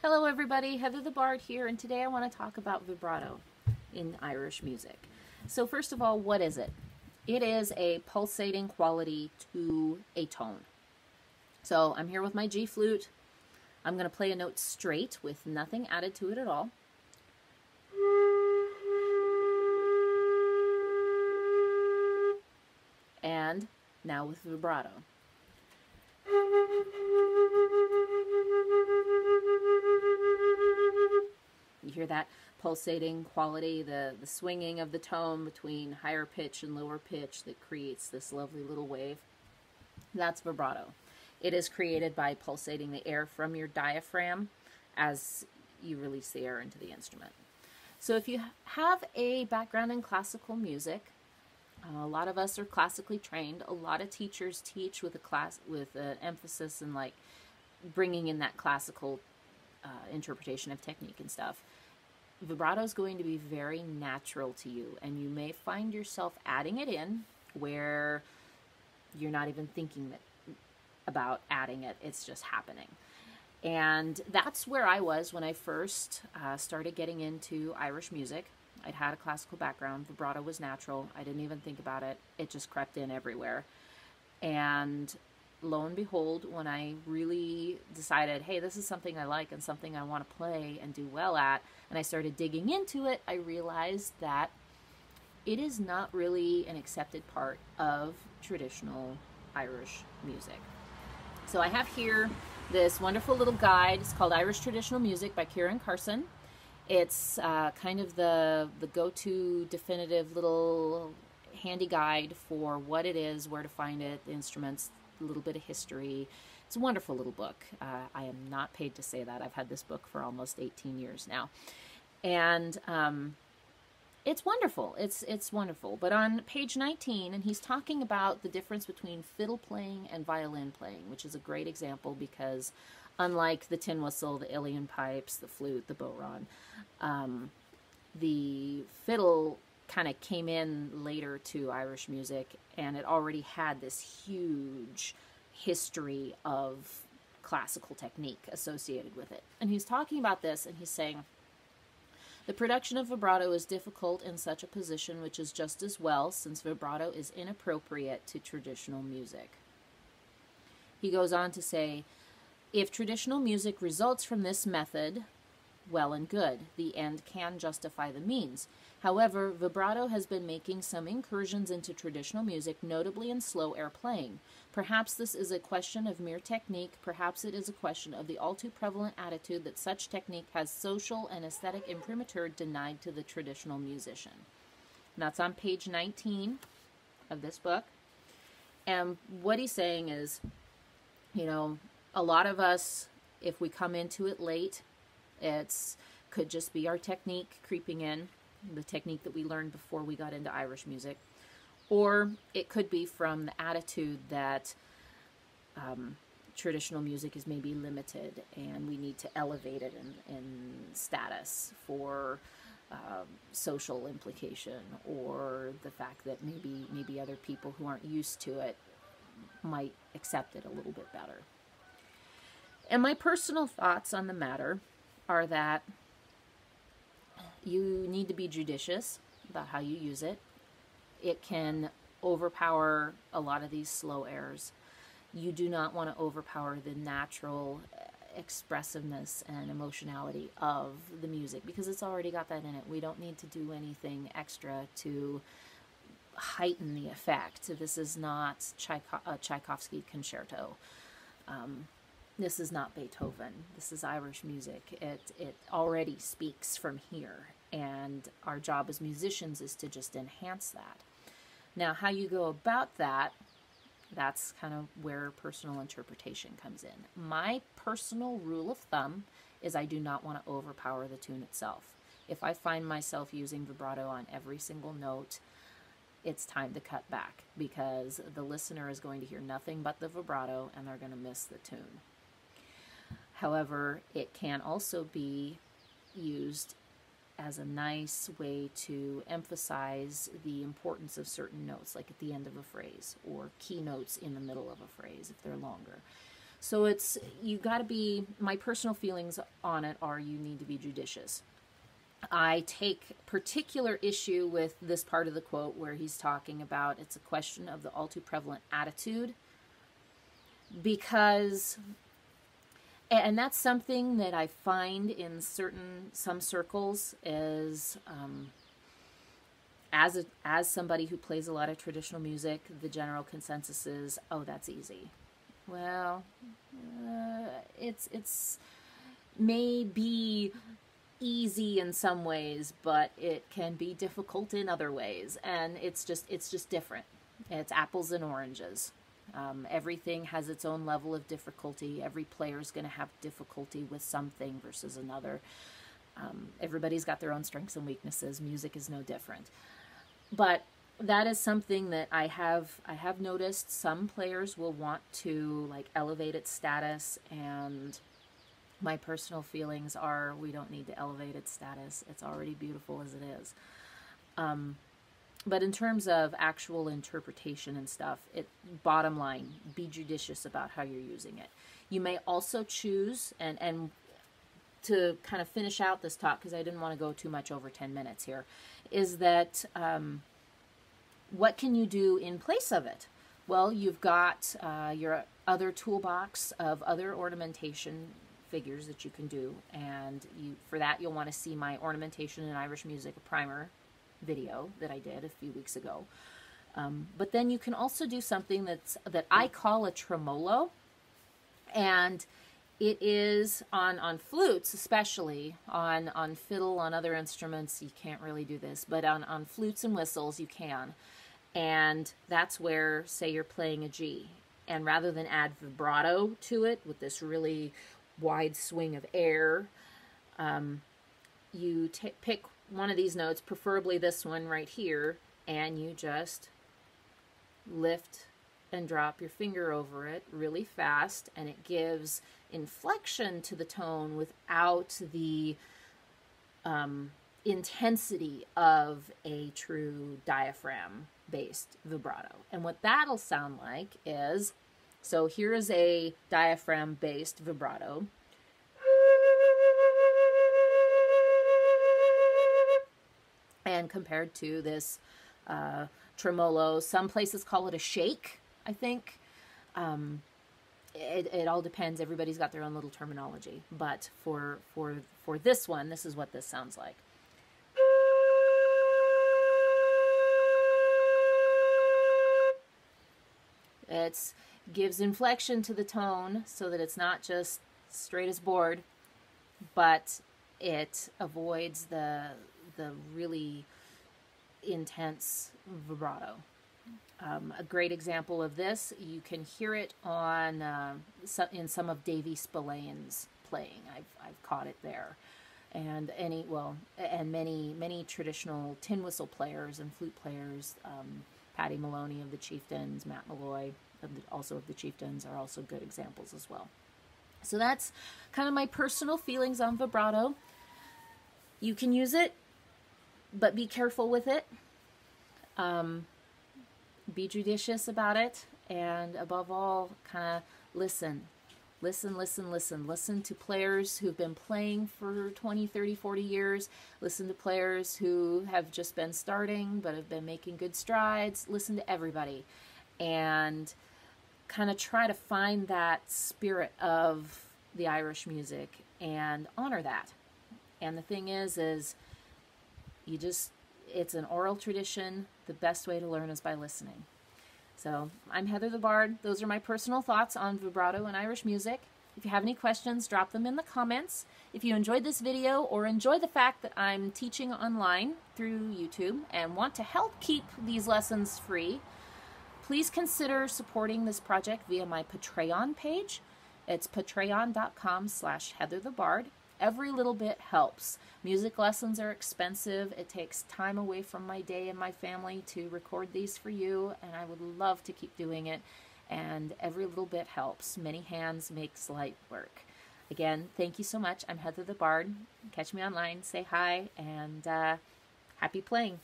Hello everybody, Heather the Bard here, and today I want to talk about vibrato in Irish music. So first of all, what is it? It is a pulsating quality to a tone. So I'm here with my G flute. I'm going to play a note straight with nothing added to it at all. And now with vibrato. You hear that pulsating quality, the swinging of the tone between higher pitch and lower pitch that creates this lovely little wave. That's vibrato. It is created by pulsating the air from your diaphragm as you release the air into the instrument. So if you have a background in classical music, a lot of us are classically trained. A lot of teachers teach with an emphasis in like bringing in that classical interpretation of technique and stuff. Vibrato is going to be very natural to you, and you may find yourself adding it in where you're not even thinking about adding it. It's just happening. And that's where I was when I first started getting into Irish music. I'd had a classical background. Vibrato was natural. I didn't even think about it. It just crept in everywhere. And lo and behold, when I really decided, hey, this is something I like and something I want to play and do well at, and I started digging into it, I realized that it is not really an accepted part of traditional Irish music. So I have here this wonderful little guide. It's called Irish Traditional Music by Kieran Carson. It's kind of the go-to definitive little handy guide for what it is, where to find it, the instruments, a little bit of history. It's a wonderful little book. I am not paid to say that. I've had this book for almost 18 years now. And it's wonderful. It's wonderful. But on page 19, and he's talking about the difference between fiddle playing and violin playing, which is a great example because unlike the tin whistle, the uilleann pipes, the flute, the bodhrán, the fiddle kind of came in later to Irish music, and it already had this huge history of classical technique associated with it. And he's talking about this, and he's saying, the production of vibrato is difficult in such a position, which is just as well, since vibrato is inappropriate to traditional music. He goes on to say, if traditional music results from this method, well and good. The end can justify the means. However, vibrato has been making some incursions into traditional music, notably in slow air playing. Perhaps this is a question of mere technique. Perhaps it is a question of the all too prevalent attitude that such technique has social and aesthetic imprimatur denied to the traditional musician. And that's on page 19 of this book. And what he's saying is, you know, a lot of us, if we come into it late, could just be our technique creeping in, the technique that we learned before we got into Irish music. Or it could be from the attitude that traditional music is maybe limited and we need to elevate it in status for social implication, or the fact that maybe other people who aren't used to it might accept it a little bit better. And my personal thoughts on the matter are that you need to be judicious about how you use it. It can overpower a lot of these slow airs. You do not want to overpower the natural expressiveness and emotionality of the music because it's already got that in it. We don't need to do anything extra to heighten the effect. This is not a Tchaikovsky concerto. This is not Beethoven. This is Irish music. It already speaks from here, and our job as musicians is to just enhance that. Now, how you go about that, that's kind of where personal interpretation comes in. My personal rule of thumb is I do not want to overpower the tune itself. If I find myself using vibrato on every single note, it's time to cut back because the listener is going to hear nothing but the vibrato and they're going to miss the tune. However, it can also be used as a nice way to emphasize the importance of certain notes, like at the end of a phrase, or key notes in the middle of a phrase if they're longer. So it's, you got to be, my personal feelings on it are you need to be judicious. I take particular issue with this part of the quote where he's talking about it's a question of the all too prevalent attitude, because, and that's something that I find in some circles is, as somebody who plays a lot of traditional music, the general consensus is, oh, that's easy. Well, it's maybe easy in some ways, but it can be difficult in other ways, and it's just different. It's apples and oranges. Everything has its own level of difficulty. Every player is going to have difficulty with something versus another. Everybody's got their own strengths and weaknesses. Music is no different. But that is something that I have noticed. Some players will want to like elevate its status, and my personal feelings are we don't need to elevate its status. It's already beautiful as it is. But in terms of actual interpretation and stuff, bottom line, be judicious about how you're using it. You may also choose, and to kind of finish out this talk, because I didn't want to go too much over 10 minutes here, is that what can you do in place of it? Well, you've got your other toolbox of other ornamentation figures that you can do, and for that you'll want to see my Ornamentation in Irish Music primer video that I did a few weeks ago. But then you can also do something that I call a tremolo, and it is on flutes, especially on fiddle, on other instruments you can't really do this, but on flutes and whistles you can. And that's where, say you're playing a G, and rather than add vibrato to it with this really wide swing of air, you pick one of these notes, preferably this one right here, and you just lift and drop your finger over it really fast, and it gives inflection to the tone without the intensity of a true diaphragm-based vibrato. And what that'll sound like is, so here is a diaphragm-based vibrato. And compared to this tremolo, some places call it a shake, I think. It all depends. Everybody's got their own little terminology. But for this one, this is what this sounds like. It gives inflection to the tone so that it's not just straight as board, but it avoids the really intense vibrato. A great example of this, you can hear it on in some of Davy Spillane's playing. I've caught it there, and many traditional tin whistle players and flute players. Paddy Maloney of the Chieftains, Matt Malloy also of the Chieftains are also good examples as well. So that's kind of my personal feelings on vibrato. You can use it, but be careful with it. Be judicious about it, and above all, kind of listen. Listen to players who've been playing for 20, 30, 40 years. Listen to players who have just been starting but have been making good strides. Listen to everybody and kind of try to find that spirit of the Irish music and honor that. And the thing is it's an oral tradition. The best way to learn is by listening. So I'm Heather the Bard. Those are my personal thoughts on vibrato and Irish music. If you have any questions, drop them in the comments. If you enjoyed this video or enjoy the fact that I'm teaching online through YouTube and want to help keep these lessons free, please consider supporting this project via my Patreon page. It's patreon.com/HeatherTheBard. Every little bit helps. Music lessons are expensive. It takes time away from my day and my family to record these for you, and I would love to keep doing it. And every little bit helps. Many hands makes light work. Again, thank you so much. I'm Heather the Bard. Catch me online, say hi, and happy playing.